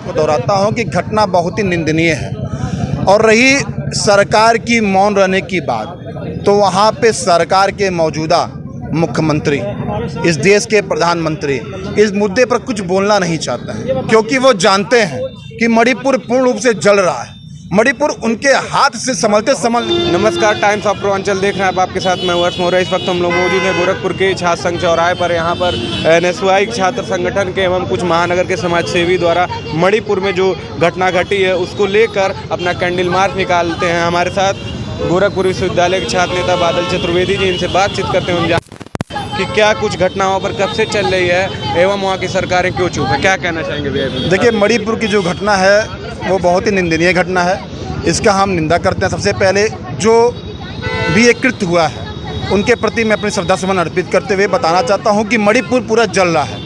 को दोहराता हूं कि घटना बहुत ही निंदनीय है। और रही सरकार की मौन रहने की बात, तो वहां पे सरकार के मौजूदा मुख्यमंत्री, इस देश के प्रधानमंत्री इस मुद्दे पर कुछ बोलना नहीं चाहते हैं, क्योंकि वो जानते हैं कि मणिपुर पूर्ण रूप से जल रहा है। मणिपुर उनके हाथ से संभलते नमस्कार, टाइम्स ऑफ पूर्वांचल देख रहे हैं आप। आपके साथ मैं हर्ष मौर्य। इस वक्त हम लोग मौजूद हैं गोरखपुर के छात्र संघ चौराहे पर। यहाँ पर NSY छात्र संगठन के एवं कुछ महानगर के समाजसेवी द्वारा मणिपुर में जो घटना घटी है उसको लेकर अपना कैंडल मार्च निकालते हैं। हमारे साथ गोरखपुर विश्वविद्यालय के छात्र नेता बादल चतुर्वेदी जी, इनसे बातचीत करते हैं कि क्या कुछ घटनाओं पर कब से चल रही है एवं वहाँ की सरकारें क्यों चुप है, क्या कहना चाहेंगे भैया? देखिए, मणिपुर की जो घटना है वो बहुत ही निंदनीय घटना है। इसका हम निंदा करते हैं। सबसे पहले जो भी ये कृत्य हुआ है उनके प्रति मैं अपनी श्रद्धा सुमन अर्पित करते हुए बताना चाहता हूं कि मणिपुर पूरा जल रहा है।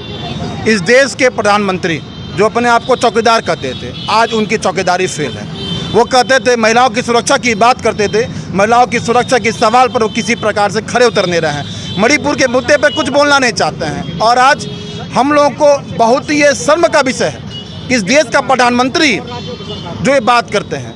इस देश के प्रधानमंत्री जो अपने आप को चौकीदार कहते थे, आज उनकी चौकीदारी फेल है। वो कहते थे महिलाओं की सुरक्षा की बात करते थे, महिलाओं की सुरक्षा के सवाल पर वो किसी प्रकार से खड़े उतर नहीं रहे हैं। मणिपुर के मुद्दे पर कुछ बोलना नहीं चाहते हैं। और आज हम लोगों को बहुत ही ये शर्म का विषय है कि इस देश का प्रधानमंत्री जो ये बात करते हैं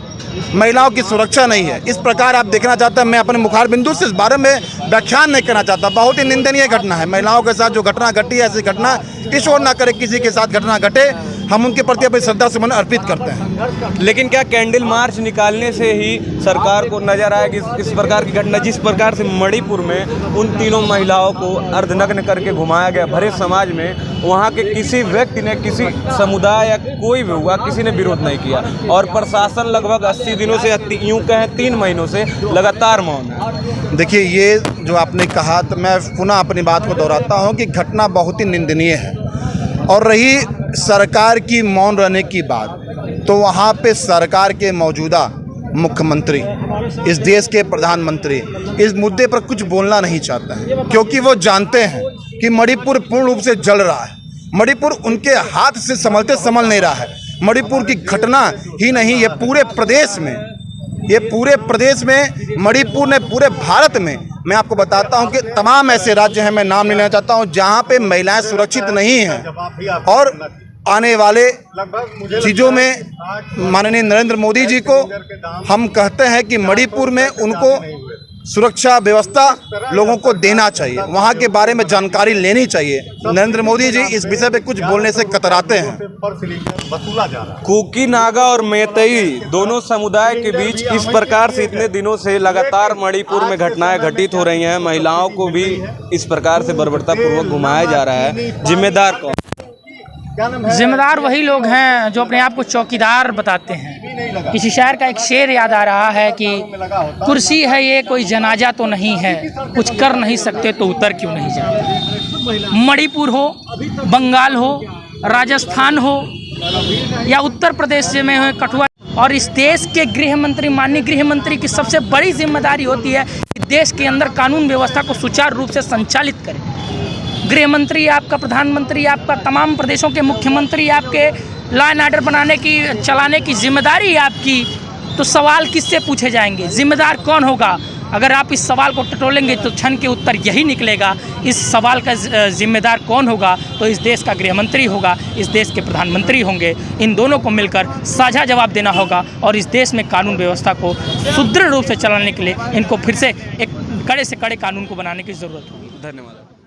महिलाओं की सुरक्षा नहीं है, इस प्रकार आप देखना चाहते हैं। मैं अपने मुखार बिंदु से इस बारे में व्याख्यान नहीं करना चाहता। बहुत ही निंदनीय घटना है। महिलाओं के साथ जो घटना घटी है, ऐसी घटना ईश्वर ना करे किसी के साथ घटना घटे। हम उनके प्रति अपनी श्रद्धा सुमन अर्पित करते हैं। लेकिन क्या कैंडल मार्च निकालने से ही सरकार को नजर आएगी इस प्रकार की घटना, जिस प्रकार से मणिपुर में उन तीनों महिलाओं को अर्धनग्न करके घुमाया गया भरे समाज में, वहाँ के किसी व्यक्ति ने, किसी समुदाय या कोई भी हुआ, किसी ने विरोध नहीं किया। और प्रशासन लगभग 80 दिनों से, यूँ कहें 3 महीनों से लगातार मौन है। देखिए, ये जो आपने कहा, तो मैं पुनः अपनी बात को दोहराता हूँ कि घटना बहुत ही निंदनीय है। और रही सरकार की मौन रहने की बात, तो वहाँ पे सरकार के मौजूदा मुख्यमंत्री, इस देश के प्रधानमंत्री इस मुद्दे पर कुछ बोलना नहीं चाहते हैं, क्योंकि वो जानते हैं कि मणिपुर पूर्ण रूप से जल रहा है। मणिपुर उनके हाथ से संभल नहीं रहा है। मणिपुर की घटना ही नहीं, ये पूरे प्रदेश में मणिपुर ने पूरे भारत में, मैं आपको बताता हूं कि तमाम ऐसे राज्य हैं, मैं नाम नहीं लेना चाहता हूं, जहां पे महिलाएं सुरक्षित नहीं हैं। और आने वाले चीज़ों में माननीय नरेंद्र मोदी जी को हम कहते हैं कि मणिपुर में उनको सुरक्षा व्यवस्था लोगों को देना चाहिए, वहाँ के बारे में जानकारी लेनी चाहिए। नरेंद्र मोदी जी इस विषय पे कुछ बोलने से कतराते हैं। कुकी, नागा और मैतेई दोनों समुदाय के बीच इस प्रकार से इतने दिनों से लगातार मणिपुर में घटनाएं घटित हो रही हैं। महिलाओं को भी इस प्रकार से बर्बरतापूर्वक घुमाया जा रहा है। जिम्मेदार कौन? जिम्मेदार वही लोग हैं जो अपने आप को चौकीदार बताते हैं। किसी शायर का एक शेर याद आ रहा है कि कुर्सी है ये कोई जनाजा तो नहीं है, कुछ कर नहीं सकते तो उतर क्यों नहीं जाते। मणिपुर हो, बंगाल हो, राजस्थान हो या उत्तर प्रदेश में हो, कठुआ, और इस देश के गृह मंत्री, माननीय गृह मंत्री की सबसे बड़ी जिम्मेदारी होती है कि देश के अंदर कानून व्यवस्था को सुचारू रूप से संचालित करें। गृह मंत्री आपका, प्रधानमंत्री आपका, तमाम प्रदेशों के मुख्यमंत्री आपके, लॉ एंड ऑर्डर चलाने की जिम्मेदारी आपकी। तो सवाल किससे पूछे जाएंगे? जिम्मेदार कौन होगा? अगर आप इस सवाल को टटोलेंगे तो क्षण के उत्तर यही निकलेगा। इस सवाल का जिम्मेदार कौन होगा? तो इस देश का गृह मंत्री होगा, इस देश के प्रधानमंत्री होंगे। इन दोनों को मिलकर साझा जवाब देना होगा और इस देश में कानून व्यवस्था को सुदृढ़ रूप से चलाने के लिए इनको फिर से एक कड़े से कड़े कानून को बनाने की ज़रूरत होगी। धन्यवाद।